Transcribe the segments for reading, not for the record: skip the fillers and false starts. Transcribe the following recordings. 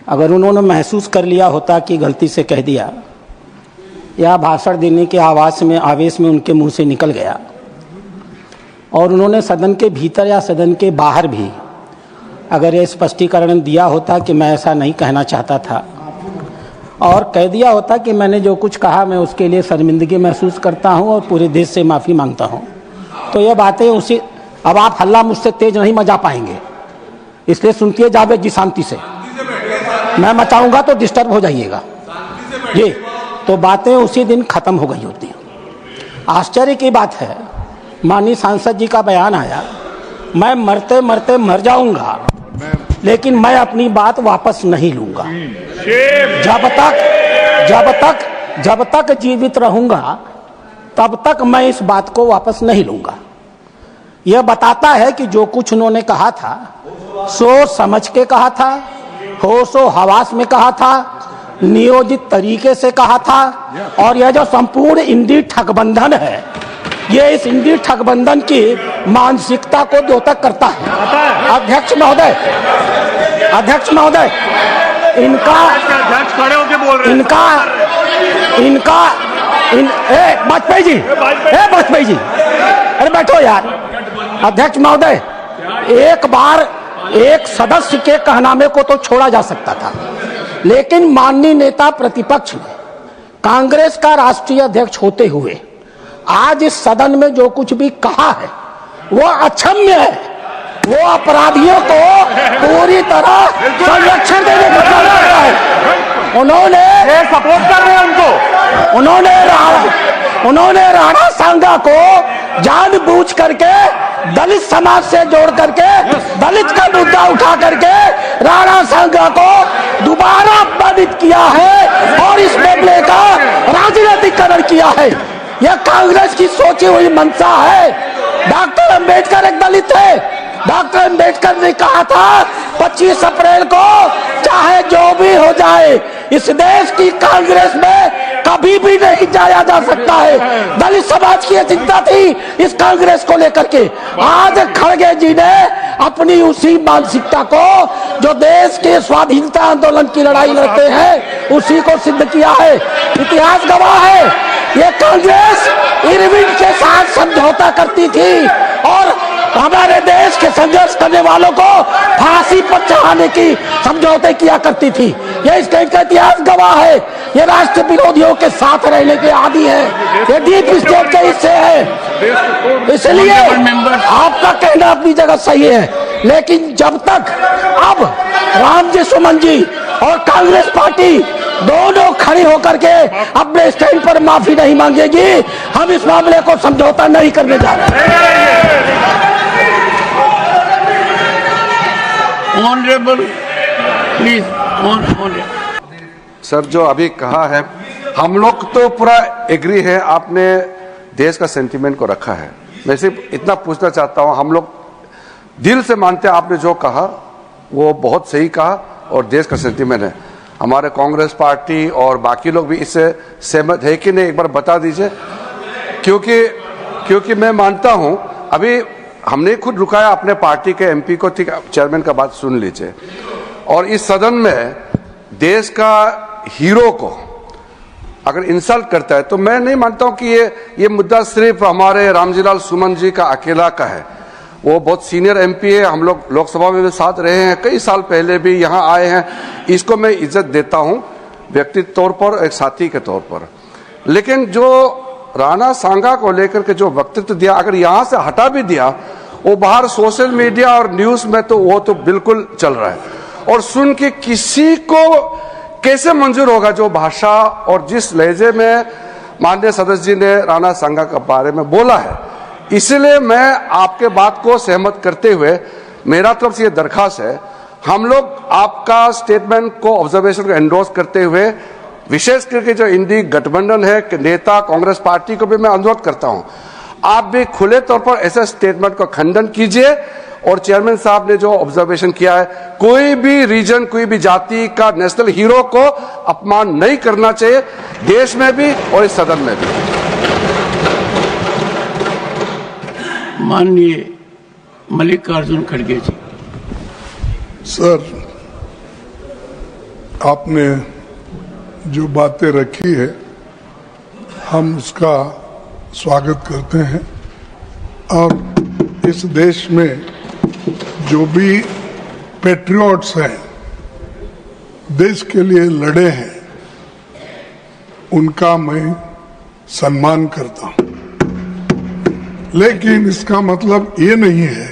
अगर उन्होंने महसूस कर लिया होता कि गलती से कह दिया या भाषण देने के आवेश में उनके मुंह से निकल गया और उन्होंने सदन के भीतर या सदन के बाहर भी अगर ये स्पष्टीकरण दिया होता कि मैं ऐसा नहीं कहना चाहता था और कह दिया होता कि मैंने जो कुछ कहा मैं उसके लिए शर्मिंदगी महसूस करता हूं और पूरे देश से माफ़ी मांगता हूं, तो ये बातें उसी अब आप हल्ला मुझसे तेज नहीं मचा पाएंगे, इसलिए सुनती जावेद जी शांति से। मैं मचाऊंगा तो डिस्टर्ब हो जाइएगा जी। तो बातें उसी दिन खत्म हो गई होती हैं। आश्चर्य की बात है, माननीय सांसद जी का बयान आया, मैं मरते मरते मर जाऊंगा लेकिन मैं अपनी बात वापस नहीं लूंगा। जब तक जीवित रहूंगा तब तक मैं इस बात को वापस नहीं लूंगा। यह बताता है कि जो कुछ उन्होंने कहा था सोच समझ के कहा था, होशो हवास में कहा था, नियोजित तरीके से कहा था। और यह जो संपूर्ण इंडी ठगबंधन है, ये इस इंडी ठगबंधन की मानसिकता को द्योतक करता है। अध्यक्ष महोदय, वाजपेयी जी, अरे बैठो यार। अध्यक्ष महोदय, एक बार एक सदस्य के कहनामे को तो छोड़ा जा सकता था, लेकिन माननीय नेता प्रतिपक्ष ने कांग्रेस का राष्ट्रीय अध्यक्ष होते हुए आज इस सदन में जो कुछ भी कहा है वो अक्षम्य है। वो अपराधियों को पूरी तरह संरक्षण देने का काम करता है। उन्होंने सपोर्ट कर रहे हैं उनको, उन्होंने राणा सांगा को जानबूझ करके दलित समाज से जोड़ करके दलित का मुद्दा उठा करके राणा सांगा को दोबारा अपमानित किया है और इस मामले का राजनीतिकरण किया है। यह कांग्रेस की सोची हुई मंशा है। डॉक्टर अंबेडकर एक दलित थे। डॉक्टर अंबेडकर ने कहा था 25 अप्रैल को चाहे जो भी हो जाए इस देश की कांग्रेस में कभी भी नहीं जाया जा सकता है। दलित समाज की चिंता थी इस कांग्रेस को लेकर के। आज खड़गे जी ने अपनी उसी मानसिकता को जो देश के स्वाधीनता आंदोलन की लड़ाई लड़ते हैं उसी को सिद्ध किया है। इतिहास गवाह है, ये कांग्रेस इरविन के साथ समझौता करती थी और हमारे देश के संघर्ष करने वालों को फांसी पर चढ़ाने की समझौते किया करती थी। ये इसका इतिहास गवाह है। ये राष्ट्र विरोधियों के साथ रहने के आदी है, ये डीप स्टेट के हिस्से है। इसलिए आपका कहना अपनी जगह सही है, लेकिन जब तक अब रामजी सुमन जी और कांग्रेस पार्टी दोनों खड़ी होकर के अपने स्टैंड पर माफी नहीं मांगेगी, हम इस मामले को समझौता नहीं करने जा रहे। ऑनरेबल प्लीज सर, जो अभी कहा है हम लोग तो पूरा एग्री है, आपने देश का सेंटीमेंट को रखा है। मैं सिर्फ इतना पूछना चाहता हूं, हम लोग दिल से मानते हैं आपने जो कहा वो बहुत सही कहा और देश का सेंटीमेंट है। हमारे कांग्रेस पार्टी और बाकी लोग भी इससे सहमत है कि नहीं, एक बार बता दीजिए। क्योंकि मैं मानता हूं, अभी हमने खुद रुकाया अपने पार्टी के एमपी को, ठीक चेयरमैन का बात सुन लीजिए। और इस सदन में देश का हीरो को अगर इंसल्ट करता है तो मैं नहीं मानता हूं कि ये मुद्दा सिर्फ हमारे रामजीलाल सुमन जी का अकेला का है। वो बहुत सीनियर एमपी है, हम लोग लोकसभा में भी साथ रहे हैं, कई साल पहले भी यहाँ आए हैं। इसको मैं इज्जत देता हूं व्यक्तिगत तौर पर, एक साथी के तौर पर। लेकिन जो राणा सांगा को लेकर के जो वक्तव्य दिया, अगर यहाँ से हटा भी दिया, वो बाहर सोशल मीडिया और न्यूज में तो वो तो बिल्कुल चल रहा है। और सुन के किसी को कैसे मंजूर होगा जो भाषा और जिस लहजे में माननीय सदस्य जी ने राणा सांगा के बारे में बोला है। इसलिए मैं आपके बात को सहमत करते हुए मेरा तरफ से ये दरखास्त है, हम लोग आपका स्टेटमेंट को, ऑब्जर्वेशन को एंडोर्स करते हुए, विशेष करके जो इंडी गठबंधन है कि नेता कांग्रेस पार्टी को भी मैं अनुरोध करता हूं, आप भी खुले तौर पर ऐसे स्टेटमेंट का खंडन कीजिए। और चेयरमैन साहब ने जो ऑब्जर्वेशन किया है, कोई भी रीजन, कोई भी जाति का नेशनल हीरो को अपमान नहीं करना चाहिए, देश में भी और इस सदन में भी। माननीय मल्लिकार्जुन खड़गे जी। सर, आपने जो बातें रखी है हम उसका स्वागत करते हैं और इस देश में जो भी पैट्रियट्स हैं, देश के लिए लड़े हैं, उनका मैं सम्मान करता हूं। लेकिन इसका मतलब ये नहीं है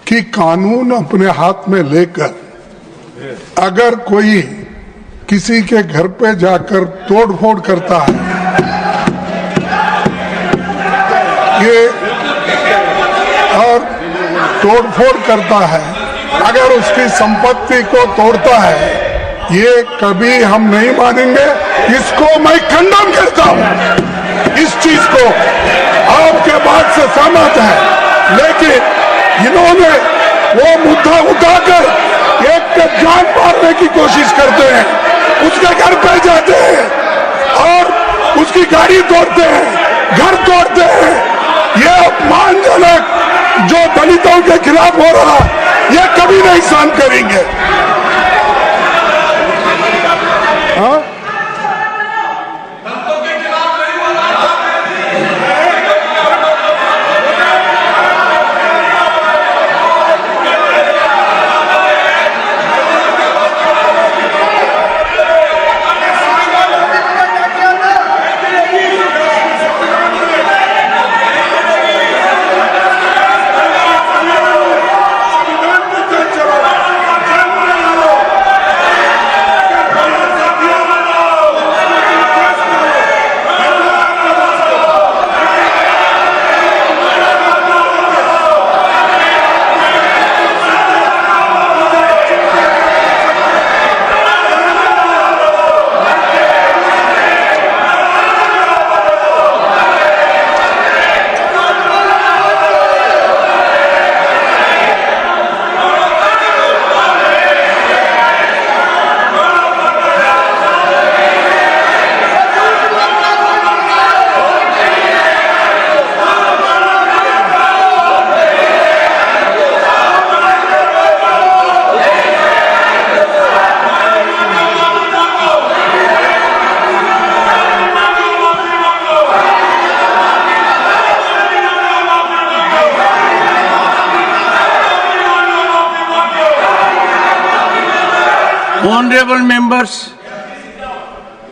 कि कानून अपने हाथ में लेकर अगर कोई किसी के घर पे जाकर तोड़फोड़ करता है, ये और तोड़फोड़ करता है, अगर उसकी संपत्ति को तोड़ता है, ये कभी हम नहीं मानेंगे। इसको मैं खंडन करता हूं। इस चीज को आपके बात से सहमत है, लेकिन इन्होंने वो मुद्दा उठाकर एक पे जान मारने की कोशिश करते हैं, उसके घर पे जाते हैं और उसकी गाड़ी तोड़ते हैं, घर तोड़ते हैं। ये अपमानजनक जो दलितों के खिलाफ हो रहा, ये कभी नहीं सहन करेंगे। हाँ?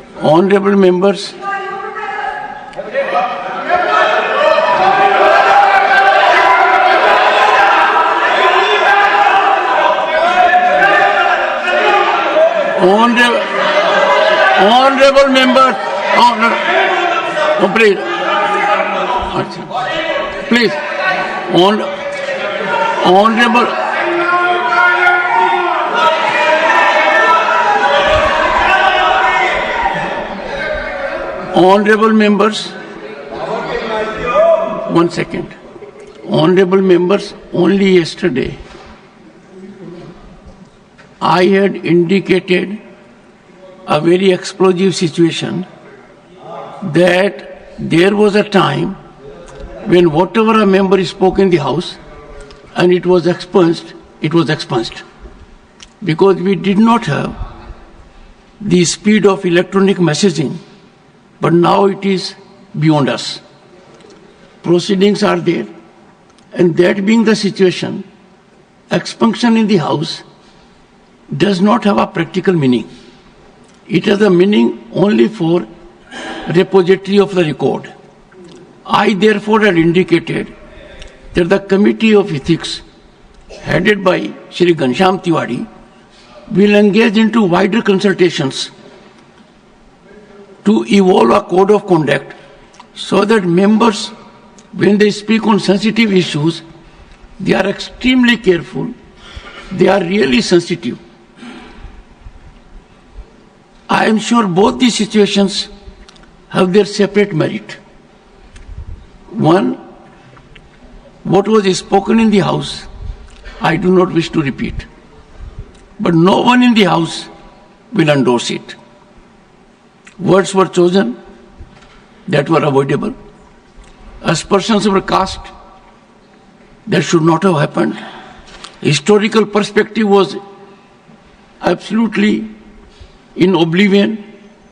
Honorable members, please, honorable members, one second. Honorable members, only yesterday I had indicated a very explosive situation, that there was a time when whatever a member spoke in the House and it was expunged, because we did not have the speed of electronic messaging, but now it is beyond us. Proceedings are there, and that being the situation, expunction in the House does not have a practical meaning. It has a meaning only for repository of the record. I therefore had indicated that the Committee of Ethics, headed by Shri Ghanshyam Tiwari, will engage into wider consultations to evolve a code of conduct so that members, when they speak on sensitive issues, they are extremely careful, they are really sensitive. I am sure both these situations have their separate merit. One, what was spoken in the House, I do not wish to repeat. But no one in the House will endorse it. Words were chosen that were avoidable. Aspersions were cast that should not have happened. Historical perspective was absolutely in oblivion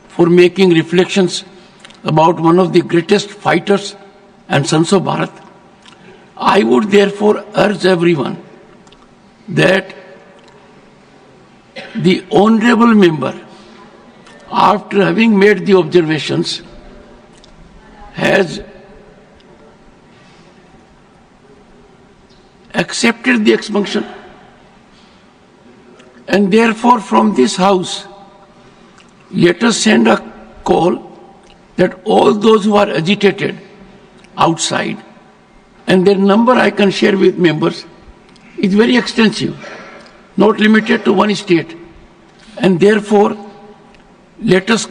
for making reflections about one of the greatest fighters and sons of Bharat. I would therefore urge everyone that the honorable member, after having made the observations, has accepted the expunction, and therefore from this house let us send a call that all those who are agitated outside, and their number I can share with members, is very extensive, not limited to one state, and therefore let us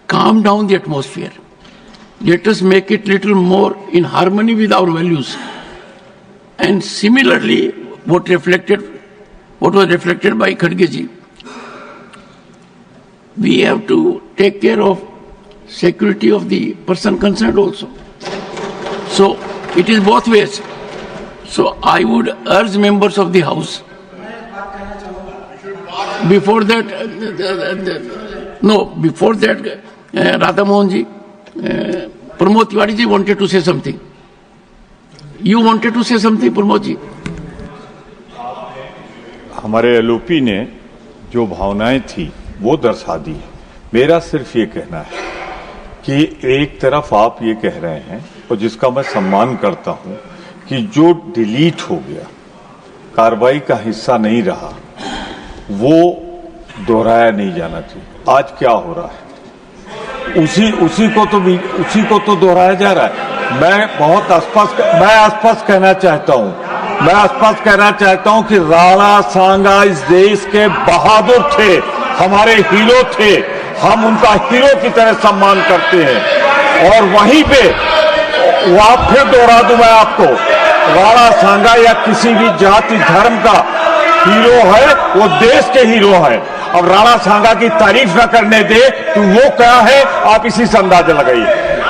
calm down the atmosphere. Let us make it little more in harmony with our values. And similarly, what was reflected by Khadge ji, we have to take care of security of the person concerned also. So it is both ways. So I would urge members of the House, before that, Radha Mohan ji, Pramod Tiwari ji wanted to say something. You wanted to say something, Pramod ji? हमारे LOP ने जो भावनाएं थी वो दर्शा दी। मेरा सिर्फ ये कहना है कि एक तरफ आप ये कह रहे हैं, और जिसका मैं सम्मान करता हूं, कि जो डिलीट हो गया, कार्रवाई का हिस्सा नहीं रहा, वो दोहराया नहीं जाना चाहिए। आज क्या हो रहा है, उसी को तो दोहराया जा रहा है। मैं स्पष्ट कहना चाहता हूं कि राणा सांगा इस देश के बहादुर थे, हमारे हीरो थे, हम उनका हीरो की तरह सम्मान करते हैं। और वहीं पे फिर दोहरा दूं मैं आपको, राणा सांगा या किसी भी जाति धर्म का हीरो है, वो देश के हीरो है। अब राणा सांगा की तारीफ न करने दे तो वो क्या है, आप इसी से अंदाजा लगाइए।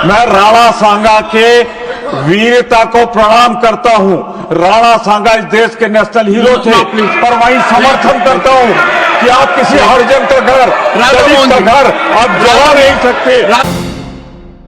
मैं राणा सांगा के वीरता को प्रणाम करता हूं। राणा सांगा इस देश के नेशनल हीरो थे, पर वहीं समर्थन करता हूं कि आप किसी हरिजन का घर, दलित का घर आप जला नहीं सकते।